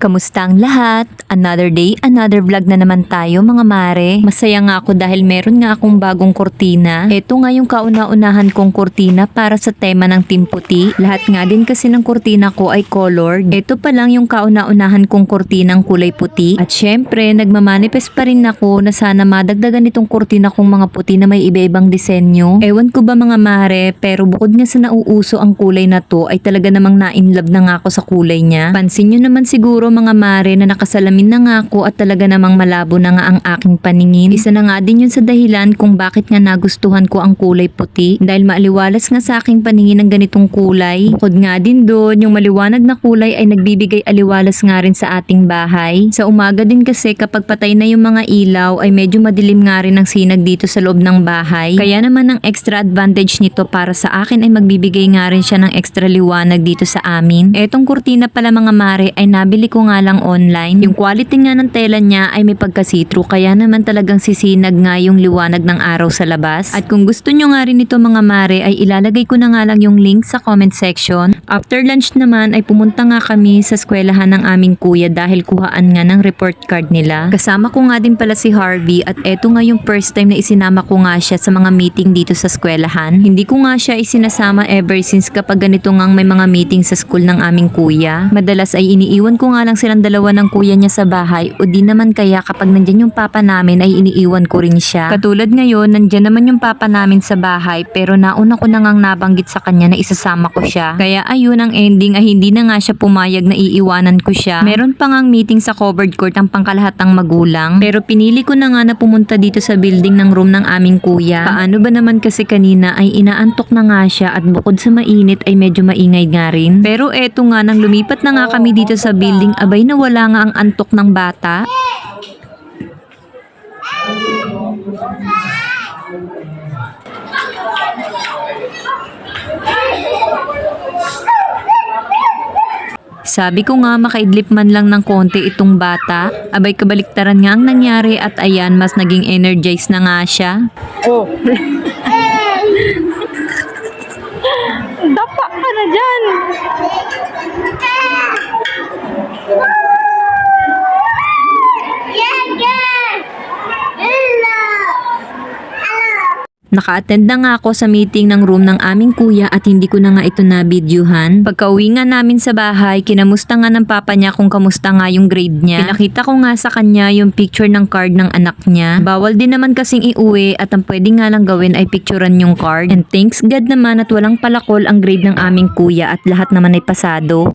Kamusta ang lahat? Another day, another vlog na naman tayo mga mare. Masaya nga ako dahil meron nga akong bagong kurtina. Ito nga yung kauna-unahan kong kurtina para sa tema ng Team Puti. Lahat nga din kasi ng kurtina ko ay colored. Ito pa lang yung kauna-unahan kong kurtinang kulay puti. At syempre, nagmamanifest pa rin ako na sana madagdagan itong kurtina kong mga puti na may iba-ibang disenyo. Ewan ko ba mga mare, pero bukod nga sa nauuso ang kulay na to ay talaga namang na-inlove na nga ako sa kulay niya. Pansin nyo naman siguro mga mare na nakasalamin na nga ako at talaga namang malabo na nga ang aking paningin. Isa na nga din yun sa dahilan kung bakit nga nagustuhan ko ang kulay puti dahil maaliwalas nga sa aking paningin ang ganitong kulay. Bukod nga din doon, yung maliwanag na kulay ay nagbibigay aliwalas nga rin sa ating bahay. Sa umaga din kasi kapag patay na yung mga ilaw ay medyo madilim nga rin ang sinag dito sa loob ng bahay. Kaya naman ang extra advantage nito para sa akin ay magbibigay nga rin siya ng extra liwanag dito sa amin. Etong kurtina pala mga mare ay nabili ko nga lang online. Yung quality nga ng tela niya ay may pagka-see-through kaya naman talagang sisinag nga yung liwanag ng araw sa labas. At kung gusto nyo nga rin ito mga mare ay ilalagay ko na nga lang yung link sa comment section. After lunch naman ay pumunta nga kami sa eskwelahan ng aming kuya dahil kuhaan nga ng report card nila. Kasama ko nga din pala si Harvey at eto nga yung first time na isinama ko nga siya sa mga meeting dito sa eskwelahan. Hindi ko nga siya isinasama ever since kapag ganito ngang may mga meeting sa school ng aming kuya. Madalas ay iniiwan ko nga lang silang dalawa ng kuya niya sa bahay o di naman kaya kapag nandyan yung papa namin ay iniiwan ko rin siya. Katulad ngayon, nandyan naman yung papa namin sa bahay pero nauna ko na ngang nabanggit sa kanya na isasama ko siya. Kaya ayun ang ending ay hindi na nga siya pumayag na iiwanan ko siya. Meron pa ngang meeting sa covered court ang pangkalahatang magulang pero pinili ko na nga na pumunta dito sa building ng room ng aming kuya. Paano ba naman kasi kanina ay inaantok na nga siya at bukod sa mainit ay medyo maingay nga rin. Pero eto nga nang lumipat na nga kami dito sa building abay nawala nga ang antok ng bata. Sabi ko nga makaidlip man lang ng konti itong bata. Abay kabaliktaran nga ang nangyari at ayan mas naging energized na nga siya. Oh. Dapa ka na dyan. Naka-attend na nga ako sa meeting ng room ng aming kuya at hindi ko na nga ito na-videohan. Pagka-uwi nga namin sa bahay, kinamusta nga ng papa niya kung kamusta nga yung grade niya. Pinakita ko nga sa kanya yung picture ng card ng anak niya. Bawal din naman kasing iuwi at ang pwede nga lang gawin ay picturean yung card. And thanks God naman at walang palakol ang grade ng aming kuya at lahat naman ay pasado.